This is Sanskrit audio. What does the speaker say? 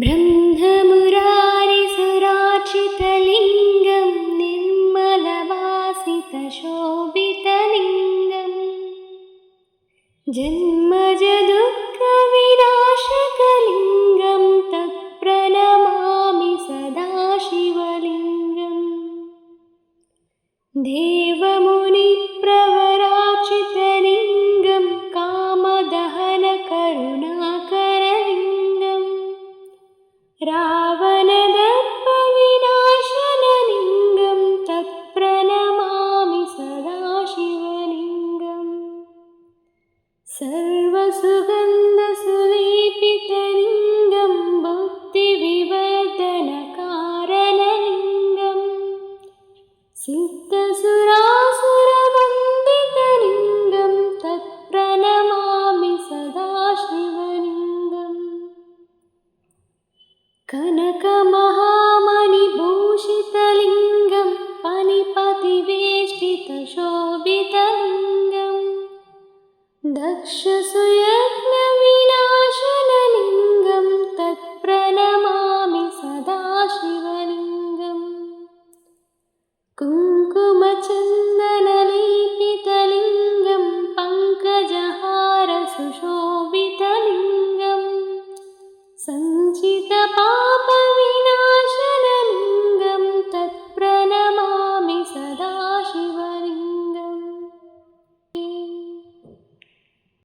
ब्रह्ममुरारिसुरार्चितलिङ्गं निर्मलवासितशोभितलिङ्गम् जन्मजदुःखविनाशकलिङ्गं तत्प्रणमामि सदा शिवलिङ्गम् देवमुनिप्रवरार्चितलिङ्गं कामदहनकरुणाकरलिङ्गम् रावणदर्पविनाशनलिङ्गं तत्प्रणमामि सदा शिवलिङ्गम् सर्वसुगन्धसुलेपितलिङ्गं बुद्धिविवर्धनकारणलिङ्गं सिद्धसुरासुरवन्दितलिङ्गं तत्प्रणमामि सदा शिवलिङ्गम् कनकमहामणिभूषितलिङ्गं फणिपतिवेष्टितशोभितलिङ्गं दक्षसुयज्ञविनाशनलिङ्गं तत्प्रणमामि सदा शिवलिङ्गम्